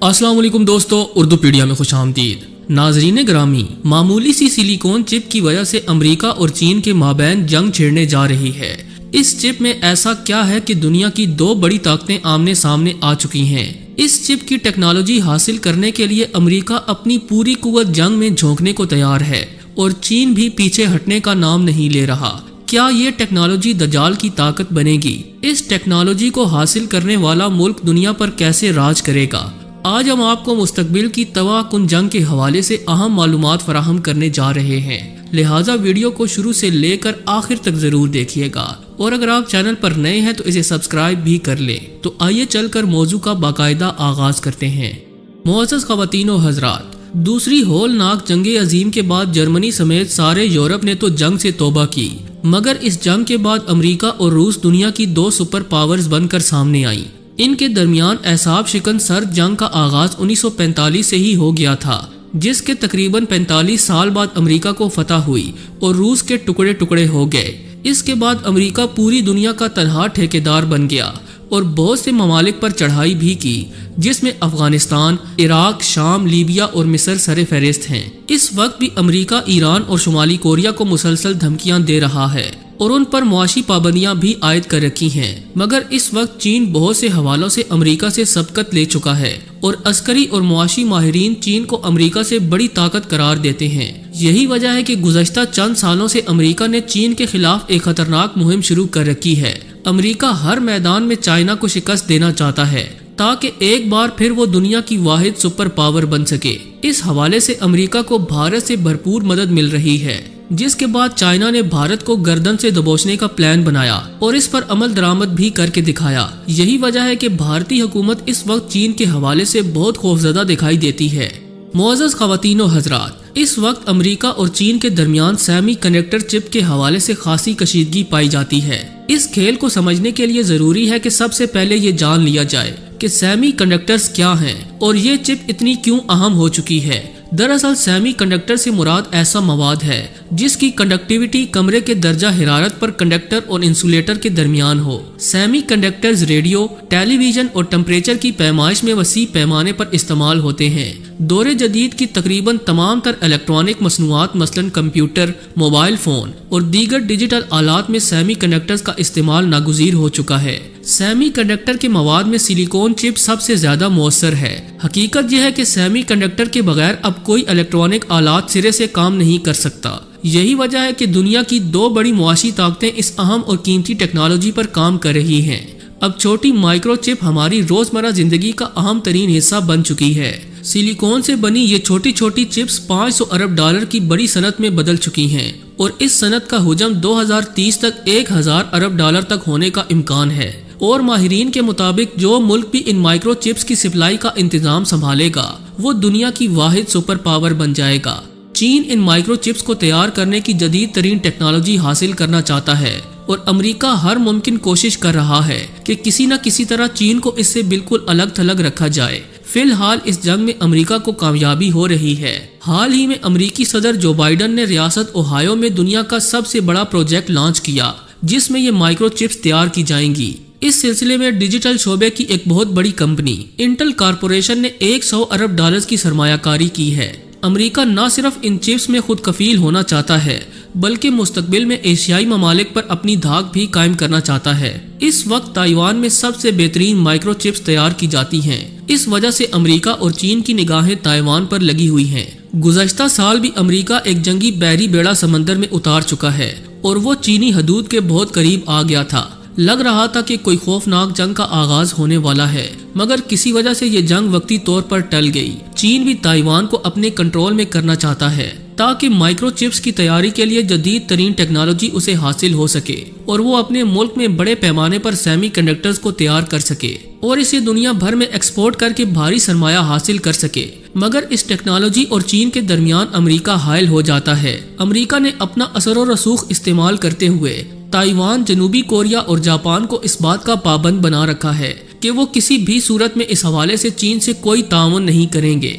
अस्सलाम वालेकुम दोस्तों, उर्दू पीडिया में खुश आमदीद। नाजरीन ग्रामी, मामूली सी सिलिकॉन चिप की वजह से अमेरिका और चीन के माबैन जंग छिड़ने जा रही है। इस चिप में ऐसा क्या है कि दुनिया की दो बड़ी ताकतें आमने सामने आ चुकी हैं। इस चिप की टेक्नोलॉजी हासिल करने के लिए अमेरिका अपनी पूरी कुव्वत जंग में झोंकने को तैयार है और चीन भी पीछे हटने का नाम नहीं ले रहा। क्या ये टेक्नोलॉजी दज्जाल की ताकत बनेगी? इस टेक्नोलॉजी को हासिल करने वाला मुल्क दुनिया पर कैसे राज करेगा? आज हम आपको मुस्तकबिल की तबाहकुन जंग के हवाले से अहम मालूमात फराहम करने जा रहे हैं, लिहाजा वीडियो को शुरू से लेकर आखिर तक जरूर देखिएगा। और अगर आप चैनल पर नए हैं तो इसे सब्सक्राइब भी कर ले। तो आइए चलकर मौजू का बाकायदा आगाज करते हैं। मुअज़्ज़ज़ ख़वातीन व हज़रात, दूसरी होलनाक जंग अजीम के बाद जर्मनी समेत सारे यूरोप ने तो जंग से तौबा की, मगर इस जंग के बाद अमेरिका और रूस दुनिया की दो सुपर पावर्स बनकर सामने आई। इनके दरमियान एसाब शिकन सर्द जंग का आगाज 1945 से ही हो गया था, जिसके तकरीबन 45 साल बाद अमेरिका को फतह हुई और रूस के टुकड़े टुकड़े हो गए। इसके बाद अमेरिका पूरी दुनिया का तनहा ठेकेदार बन गया और बहुत से ममालिक पर चढ़ाई भी की, जिसमें अफगानिस्तान, इराक, शाम, लीबिया और मिस्र सरे फहरिस्त हैं। इस वक्त भी अमेरिका ईरान और शुमाली कोरिया को मुसलसल धमकियां दे रहा है और उन पर मुआशी पाबंदियां भी आयद कर रखी हैं। मगर इस वक्त चीन बहुत से हवालों से अमेरिका से सबकत ले चुका है और अस्करी और मुआशी माहिरीन चीन को अमेरिका से बड़ी ताकत करार देते हैं। यही वजह है कि गुज़श्ता चंद सालों से अमेरिका ने चीन के खिलाफ एक खतरनाक मुहिम शुरू कर रखी है। अमेरिका हर मैदान में चाइना को शिकस्त देना चाहता है ताकि एक बार फिर वो दुनिया की वाहिद सुपर पावर बन सके। इस हवाले से अमेरिका को भारत से भरपूर मदद मिल रही है, जिसके बाद चाइना ने भारत को गर्दन से दबोचने का प्लान बनाया और इस पर अमल दरामद भी करके दिखाया। यही वजह है कि भारतीय हुकूमत इस वक्त चीन के हवाले से बहुत खौफजदा दिखाई देती है। मुअज़्ज़ज़ ख़वातीन व हज़रात, इस वक्त अमेरिका और चीन के दरमियान सेमी कंडक्टर चिप के हवाले से खासी कशीदगी पाई जाती है। इस खेल को समझने के लिए जरूरी है कि सबसे पहले ये जान लिया जाए कि सेमी कंडक्टर्स क्या हैं और ये चिप इतनी क्यों अहम हो चुकी है। दरअसल सेमी कंडक्टर से मुराद ऐसा मवाद है जिसकी कंडक्टिविटी कमरे के दर्जा हिरारत पर कंडक्टर और इंसुलेटर के दरमियान हो। सेमी कंडक्टर्स रेडियो, टेलीविजन और टेम्परेचर की पैमाइश में वसी पैमाने पर इस्तेमाल होते हैं। दौरे जदीद की तकरीबन तमाम तर इलेक्ट्रॉनिक मसनूआत मसलन कंप्यूटर, मोबाइल फोन और दीगर डिजिटल आलात में सेमी कंडक्टर्स का इस्तेमाल नागुज़ीर हो चुका है। सेमी कंडक्टर के मवाद में सिलिकॉन चिप सबसे ज्यादा मौसर है। हकीकत यह है कि सेमी कंडक्टर के बगैर अब कोई इलेक्ट्रॉनिक आलात सिरे से काम नहीं कर सकता। यही वजह है कि दुनिया की दो बड़ी मुआशी ताकतें इस अहम और कीमती टेक्नोलॉजी पर काम कर रही हैं। अब छोटी माइक्रो चिप हमारी रोजमर्रा जिंदगी का अहम तरीन हिस्सा बन चुकी है। सिलिकॉन से बनी ये छोटी छोटी चिप्स 500 अरब डॉलर की बड़ी सनत में बदल चुकी हैं और इस सनत का हुजम 2030 तक 1000 अरब डॉलर तक होने का इम्कान है। और माहिरीन के मुताबिक जो मुल्क भी इन माइक्रो चिप्स की सप्लाई का इंतजाम संभालेगा वो दुनिया की वाहिद सुपर पावर बन जाएगा। चीन इन माइक्रो चिप्स को तैयार करने की जदीद तरीन टेक्नोलॉजी हासिल करना चाहता है और अमेरिका हर मुमकिन कोशिश कर रहा है कि किसी न किसी तरह चीन को इससे बिल्कुल अलग थलग रखा जाए। फिलहाल इस जंग में अमेरिका को कामयाबी हो रही है। हाल ही में अमेरिकी सदर जो बाइडन ने रियासत ओहायो में दुनिया का सबसे बड़ा प्रोजेक्ट लॉन्च किया, जिसमें ये माइक्रो चिप्स तैयार की जाएंगी। इस सिलसिले में डिजिटल शोबे की एक बहुत बड़ी कंपनी इंटेल कारपोरेशन ने 100 अरब डॉलर्स की सरमायाकारी की है। अमेरिका न सिर्फ इन चिप्स में खुद कफील होना चाहता है बल्कि मुस्तकबिल में एशियाई ममालिक पर अपनी धाक भी कायम करना चाहता है। इस वक्त ताइवान में सबसे बेहतरीन माइक्रो चिप्स तैयार की जाती हैं। इस वजह से अमेरिका और चीन की निगाहें ताइवान पर लगी हुई हैं। गुज़श्ता साल भी अमेरिका एक जंगी बहरी बेड़ा समंदर में उतार चुका है और वो चीनी हदूद के बहुत करीब आ गया था। लग रहा था कि कोई खौफनाक जंग का आगाज होने वाला है, मगर किसी वजह से ये जंग वक्ती तौर पर टल गई। चीन भी ताइवान को अपने कंट्रोल में करना चाहता है ताकि माइक्रो चिप्स की तैयारी के लिए जदीद तरीन टेक्नोलॉजी उसे हासिल हो सके और वो अपने मुल्क में बड़े पैमाने पर सेमी कंडक्टर्स को तैयार कर सके और इसे दुनिया भर में एक्सपोर्ट करके भारी सरमाया हासिल कर सके। मगर इस टेक्नोलॉजी और चीन के दरमियान अमेरिका हायल हो जाता है। अमेरिका ने अपना असर और रसूख इस्तेमाल करते हुए ताइवान, जनूबी कोरिया और जापान को इस बात का पाबंद बना रखा है कि वो किसी भी सूरत में इस हवाले से चीन से कोई ताउन नहीं करेंगे।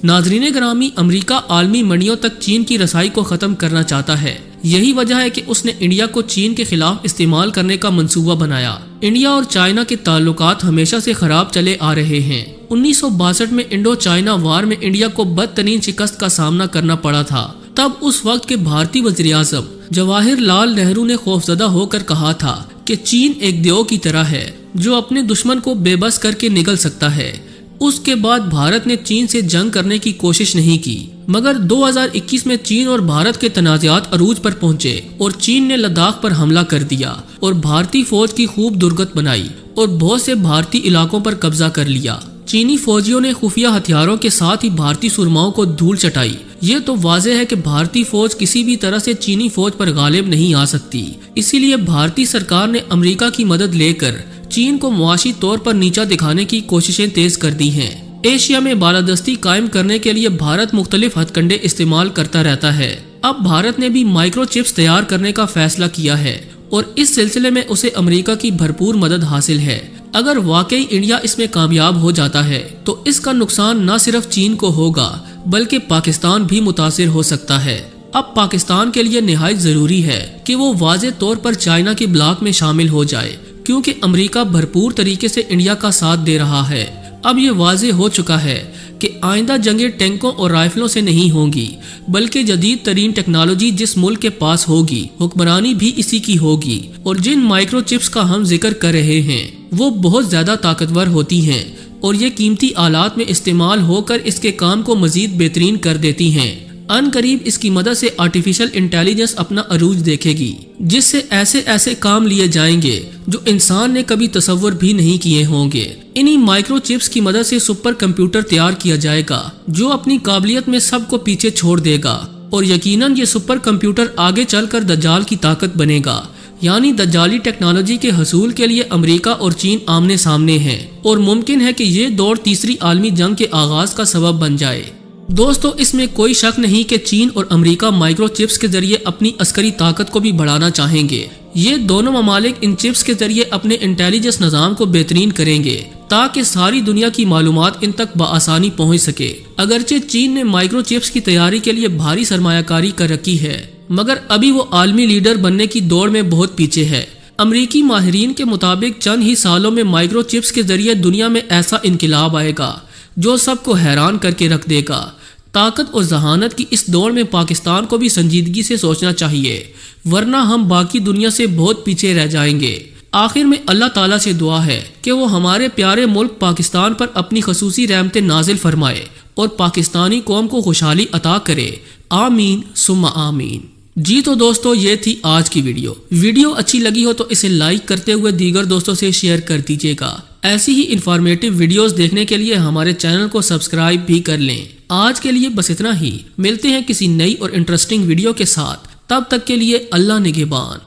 नाजरीन ग्रामी, अमेरिका आलमी मंडियों तक चीन की रसाई को खत्म करना चाहता है। यही वजह है कि उसने इंडिया को चीन के खिलाफ इस्तेमाल करने का मंसूबा बनाया। انڈیا اور چائنا کے تعلقات ہمیشہ سے خراب چلے آ رہے ہیں۔ 1962 میں انڈو چائنا وار میں انڈیا کو بدترین شکست کا سامنا کرنا پڑا تھا۔ تب اس وقت کے بھارتی وزیر اعظم جواہر لال نہرو نے خوفزدہ ہو کر کہا تھا کہ چین ایک دیو کی طرح ہے جو اپنے دشمن کو بے بس کر کے نگل سکتا ہے۔ اس کے بعد بھارت نے چین سے جنگ کرنے کی کوشش نہیں کی، مگر 2021 میں چین اور بھارت کے تنازعات عروج پر پہنچے اور چین نے لداخ پر حملہ کر دیا اور بھارتی فوج کی خوب درگت بنائی اور بہت سے بھارتی علاقوں پر قبضہ کر لیا۔ چینی فوجیوں نے خفیہ ہتھیاروں کے ساتھ ہی بھارتی سرماؤں کو دھول چٹائی۔ یہ تو واضح ہے کہ بھارتی فوج کسی بھی طرح سے چینی فوج پر غالب نہیں آ سکتی، اسی لیے بھارتی سرکار نے امریکہ کی مدد لے کر چین کو معاشی طور پر نیچا دکھانے کی کوششیں تیز کر دی ہیں۔ ایشیا میں بالادستی قائم کرنے کے لیے بھارت مختلف ہتھ کنڈے استعمال کرتا رہتا ہے۔ اب بھارت نے بھی مائکرو چپس تیار کرنے کا فیصلہ کیا ہے اور اس سلسلے میں اسے امریکہ کی بھرپور مدد حاصل ہے۔ اگر واقعی انڈیا اس میں کامیاب ہو جاتا ہے تو اس کا نقصان نہ صرف چین کو ہوگا بلکہ پاکستان بھی متاثر ہو سکتا ہے۔ اب پاکستان کے لیے نہایت ضروری ہے کہ وہ واضح طور پر چائنا کے بلاک میں شامل ہو جائے، کیونکہ امریکہ بھرپور طریقے سے انڈیا کا ساتھ دے رہا ہے۔ اب یہ واضح ہو چکا ہے کہ آئندہ جنگیں ٹینکوں اور رائفلوں سے نہیں ہوں گی، بلکہ جدید ترین ٹیکنالوجی جس ملک کے پاس ہوگی حکمرانی بھی اسی کی ہوگی، اور جن مائکرو چپس کا ہم ذکر کر رہے ہیں وہ بہت زیادہ طاقتور ہوتی ہیں اور یہ قیمتی آلات میں استعمال ہو کر اس کے کام کو مزید بہترین کر دیتی ہیں۔ ان قریب اس کی مدد سے آرٹیفیشل انٹیلیجنس اپنا عروج دیکھے گی، جس سے ایسے کام لیے جائیں گے جو انسان نے کبھی تصور بھی نہیں کیے ہوں گے۔ انہی مائکرو چپس کی مدد سے سپر کمپیوٹر تیار کیا جائے گا جو اپنی قابلیت میں سب کو پیچھے چھوڑ دے گا، اور یقیناً یہ سپر کمپیوٹر آگے چل کر دجال کی طاقت بنے گا۔ یعنی دجالی ٹیکنالوجی کے حصول کے لیے امریکہ اور چین آمنے سامنے ہیں، اور ممکن ہے کہ یہ دور تیسری عالمی جنگ کے آغاز کا سبب بن جائے۔ دوستو، اس میں کوئی شک نہیں کہ چین اور امریکہ مائکرو چپس کے ذریعے اپنی عسکری طاقت کو بھی بڑھانا چاہیں گے۔ یہ دونوں ممالک ان چپس کے ذریعے اپنے انٹیلیجنس نظام کو بہترین کریں گے تاکہ ساری دنیا کی معلومات ان تک بآسانی پہنچ سکے۔ اگرچہ چین نے مائکرو چپس کی تیاری کے لیے بھاری سرمایہ کاری کر رکھی ہے، مگر ابھی وہ عالمی لیڈر بننے کی دوڑ میں بہت پیچھے ہے۔ امریکی ماہرین کے مطابق چند ہی سالوں میں مائکرو چپس کے ذریعے دنیا میں ایسا انقلاب آئے گا جو سب کو حیران کر کے رکھ دے گا۔ طاقت اور ذہانت کی اس دور میں پاکستان کو بھی سنجیدگی سے سوچنا چاہیے، ورنہ ہم باقی دنیا سے بہت پیچھے رہ جائیں گے۔ آخر میں اللہ تعالیٰ سے دعا ہے کہ وہ ہمارے پیارے ملک پاکستان پر اپنی خصوصی رحمتیں نازل فرمائے اور پاکستانی قوم کو خوشحالی عطا کرے۔ آمین ثم آمین۔ جی تو دوستو، یہ تھی آج کی ویڈیو اچھی لگی ہو تو اسے لائک کرتے ہوئے دیگر دوستوں سے شیئر کر دیجیے گا۔ ایسی ہی انفارمیٹیو ویڈیوز دیکھنے کے لیے ہمارے چینل کو سبسکرائب بھی کر لیں۔ آج کے لیے بس اتنا ہی، ملتے ہیں کسی نئی اور انٹرسٹنگ ویڈیو کے ساتھ، تب تک کے لیے اللہ نگہبان۔